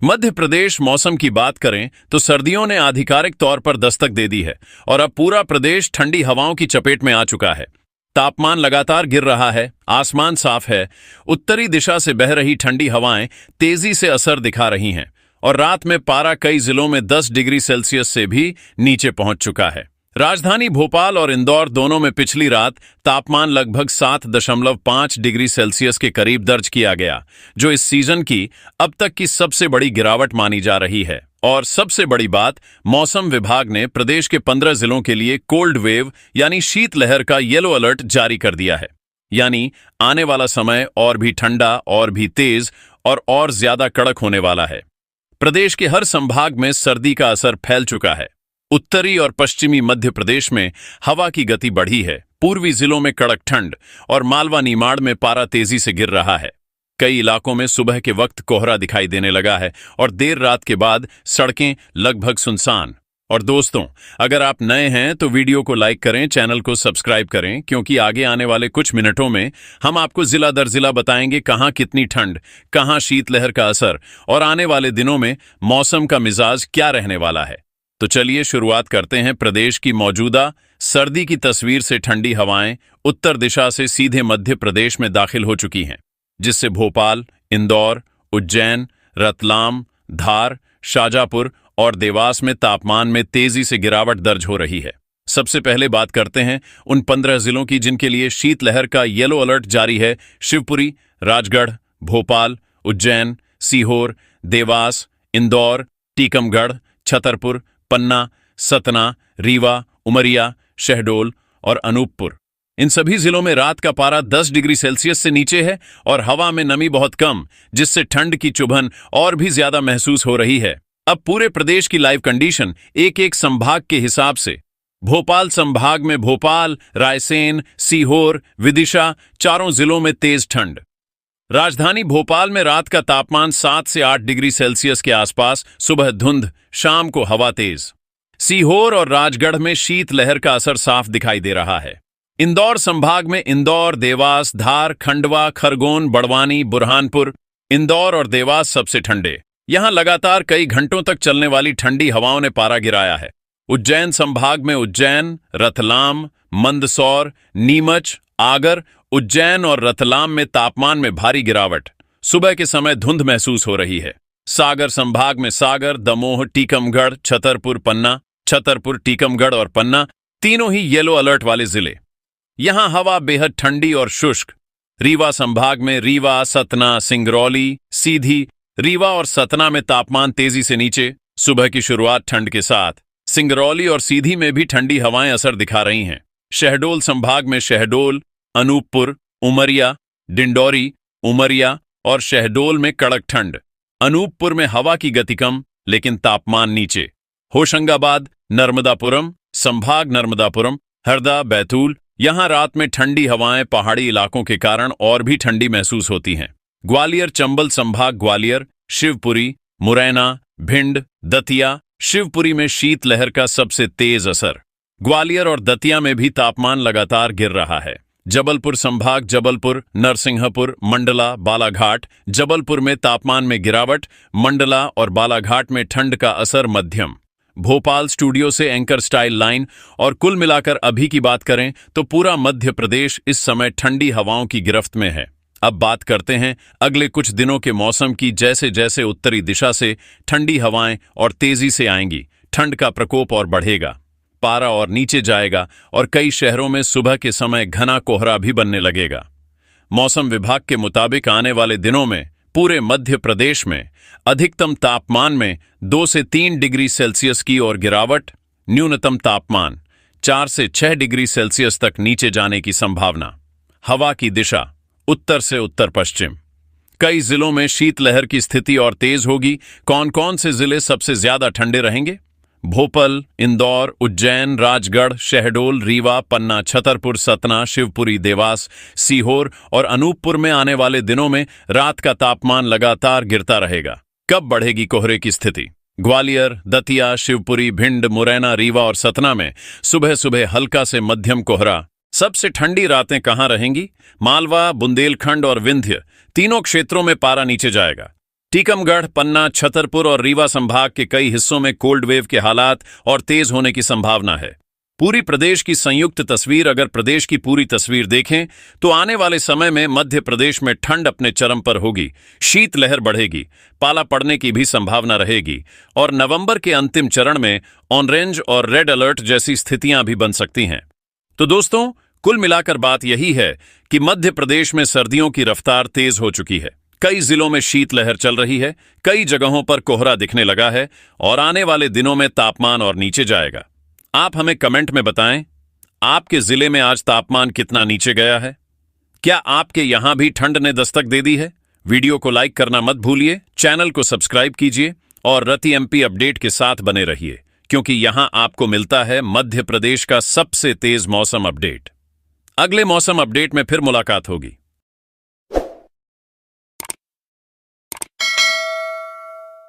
मध्य प्रदेश मौसम की बात करें तो सर्दियों ने आधिकारिक तौर पर दस्तक दे दी है और अब पूरा प्रदेश ठंडी हवाओं की चपेट में आ चुका है। तापमान लगातार गिर रहा है, आसमान साफ है, उत्तरी दिशा से बह रही ठंडी हवाएं तेजी से असर दिखा रही हैं और रात में पारा कई जिलों में 10 डिग्री सेल्सियस से भी नीचे पहुंच चुका है। राजधानी भोपाल और इंदौर दोनों में पिछली रात तापमान लगभग 7.5 डिग्री सेल्सियस के करीब दर्ज किया गया, जो इस सीजन की अब तक की सबसे बड़ी गिरावट मानी जा रही है। और सबसे बड़ी बात, मौसम विभाग ने प्रदेश के 15 जिलों के लिए कोल्ड वेव यानी शीतलहर का येलो अलर्ट जारी कर दिया है। यानी आने वाला समय और भी ठंडा, और भी तेज और ज्यादा कड़क होने वाला है। प्रदेश के हर संभाग में सर्दी का असर फैल चुका है। उत्तरी और पश्चिमी मध्य प्रदेश में हवा की गति बढ़ी है, पूर्वी जिलों में कड़क ठंड और मालवा निमाड़ में पारा तेजी से गिर रहा है। कई इलाकों में सुबह के वक्त कोहरा दिखाई देने लगा है और देर रात के बाद सड़कें लगभग सुनसान। और दोस्तों, अगर आप नए हैं तो वीडियो को लाइक करें, चैनल को सब्सक्राइब करें, क्योंकि आगे आने वाले कुछ मिनटों में हम आपको जिला दर जिला बताएंगे कहां कितनी ठंड, कहां शीतलहर का असर और आने वाले दिनों में मौसम का मिजाज क्या रहने वाला है। तो चलिए शुरुआत करते हैं प्रदेश की मौजूदा सर्दी की तस्वीर से। ठंडी हवाएं उत्तर दिशा से सीधे मध्य प्रदेश में दाखिल हो चुकी हैं, जिससे भोपाल, इंदौर, उज्जैन, रतलाम, धार, शाजापुर और देवास में तापमान में तेजी से गिरावट दर्ज हो रही है। सबसे पहले बात करते हैं उन 15 जिलों की जिनके लिए शीतलहर का येलो अलर्ट जारी है। शिवपुरी, राजगढ़, भोपाल, उज्जैन, सीहोर, देवास, इंदौर, टीकमगढ़, छतरपुर, पन्ना, सतना, रीवा, उमरिया, शहडोल और अनूपपुर। इन सभी जिलों में रात का पारा 10 डिग्री सेल्सियस से नीचे है और हवा में नमी बहुत कम, जिससे ठंड की चुभन और भी ज्यादा महसूस हो रही है। अब पूरे प्रदेश की लाइव कंडीशन एक एक संभाग के हिसाब से। भोपाल संभाग में भोपाल, रायसेन, सीहोर, विदिशा चारों जिलों में तेज ठंड। राजधानी भोपाल में रात का तापमान 7 से 8 डिग्री सेल्सियस के आसपास, सुबह धुंध, शाम को हवा तेज। सीहोर और राजगढ़ में शीतलहर का असर साफ दिखाई दे रहा है। इंदौर संभाग में इंदौर, देवास, धार, खंडवा, खरगोन, बड़वानी, बुरहानपुर, इंदौर और देवास सबसे ठंडे। यहां लगातार कई घंटों तक चलने वाली ठंडी हवाओं ने पारा गिराया है। उज्जैन संभाग में उज्जैन, रतलाम, मंदसौर, नीमच, आगर, उज्जैन और रतलाम में तापमान में भारी गिरावट। सुबह के समय धुंध महसूस हो रही है। सागर संभाग में सागर, दमोह, टीकमगढ़, छतरपुर, पन्ना, छतरपुर, टीकमगढ़ और पन्ना तीनों ही येलो अलर्ट वाले जिले। यहां हवा बेहद ठंडी और शुष्क। रीवा संभाग में रीवा, सतना, सिंगरौली, सीधी, रीवा और सतना में तापमान तेजी से नीचे। सुबह की शुरुआत ठंड के साथ। सिंगरौली और सीधी में भी ठंडी हवाएं असर दिखा रही हैं। शहडोल संभाग में शहडोल, अनूपपुर, उमरिया, डिंडौरी, उमरिया और शहडोल में कड़क ठंड। अनूपपुर में हवा की गति कम लेकिन तापमान नीचे। होशंगाबाद, नर्मदापुरम संभाग, नर्मदापुरम, हरदा, बैतूल, यहां रात में ठंडी हवाएं पहाड़ी इलाकों के कारण और भी ठंडी महसूस होती हैं। ग्वालियर चंबल संभाग, ग्वालियर, शिवपुरी, मुरैना, भिंड, दतिया, शिवपुरी में शीतलहर का सबसे तेज असर। ग्वालियर और दतिया में भी तापमान लगातार गिर रहा है। जबलपुर संभाग, जबलपुर, नरसिंहपुर, मंडला, बालाघाट, जबलपुर में तापमान में गिरावट। मंडला और बालाघाट में ठंड का असर मध्यम। भोपाल स्टूडियो से एंकर स्टाइल लाइन। और कुल मिलाकर अभी की बात करें तो पूरा मध्य प्रदेश इस समय ठंडी हवाओं की गिरफ्त में है। अब बात करते हैं अगले कुछ दिनों के मौसम की। जैसे जैसे उत्तरी दिशा से ठंडी हवाएं और तेजी से आएंगी, ठंड का प्रकोप और बढ़ेगा, पारा और नीचे जाएगा और कई शहरों में सुबह के समय घना कोहरा भी बनने लगेगा। मौसम विभाग के मुताबिक आने वाले दिनों में पूरे मध्य प्रदेश में अधिकतम तापमान में 2 से 3 डिग्री सेल्सियस की ओर गिरावट, न्यूनतम तापमान 4 से 6 डिग्री सेल्सियस तक नीचे जाने की संभावना। हवा की दिशा उत्तर से उत्तर पश्चिम। कई जिलों में शीतलहर की स्थिति और तेज होगी। कौन कौन से जिले सबसे ज्यादा ठंडे रहेंगे? भोपाल, इंदौर, उज्जैन, राजगढ़, शहडोल, रीवा, पन्ना, छतरपुर, सतना, शिवपुरी, देवास, सीहोर और अनूपपुर में आने वाले दिनों में रात का तापमान लगातार गिरता रहेगा। कब बढ़ेगी कोहरे की स्थिति? ग्वालियर, दतिया, शिवपुरी, भिंड, मुरैना, रीवा और सतना में सुबह सुबह हल्का से मध्यम कोहरा। सबसे ठंडी रातें कहां रहेंगी? मालवा, बुंदेलखंड और विंध्य तीनों क्षेत्रों में पारा नीचे जाएगा। टीकमगढ़, पन्ना, छतरपुर और रीवा संभाग के कई हिस्सों में कोल्ड वेव के हालात और तेज होने की संभावना है। पूरी प्रदेश की संयुक्त तस्वीर अगर प्रदेश की पूरी तस्वीर देखें तो आने वाले समय में मध्य प्रदेश में ठंड अपने चरम पर होगी, शीतलहर बढ़ेगी, पाला पड़ने की भी संभावना रहेगी और नवंबर के अंतिम चरण में ऑरेंज और रेड अलर्ट जैसी स्थितियां भी बन सकती हैं। तो दोस्तों, कुल मिलाकर बात यही है कि मध्य प्रदेश में सर्दियों की रफ्तार तेज हो चुकी है। कई जिलों में शीतलहर चल रही है, कई जगहों पर कोहरा दिखने लगा है और आने वाले दिनों में तापमान और नीचे जाएगा। आप हमें कमेंट में बताएं, आपके जिले में आज तापमान कितना नीचे गया है? क्या आपके यहां भी ठंड ने दस्तक दे दी है? वीडियो को लाइक करना मत भूलिए, चैनल को सब्सक्राइब कीजिए और रति एमपी अपडेट के साथ बने रहिए, क्योंकि यहां आपको मिलता है मध्य प्रदेश का सबसे तेज मौसम अपडेट। अगले मौसम अपडेट में फिर मुलाकात होगी।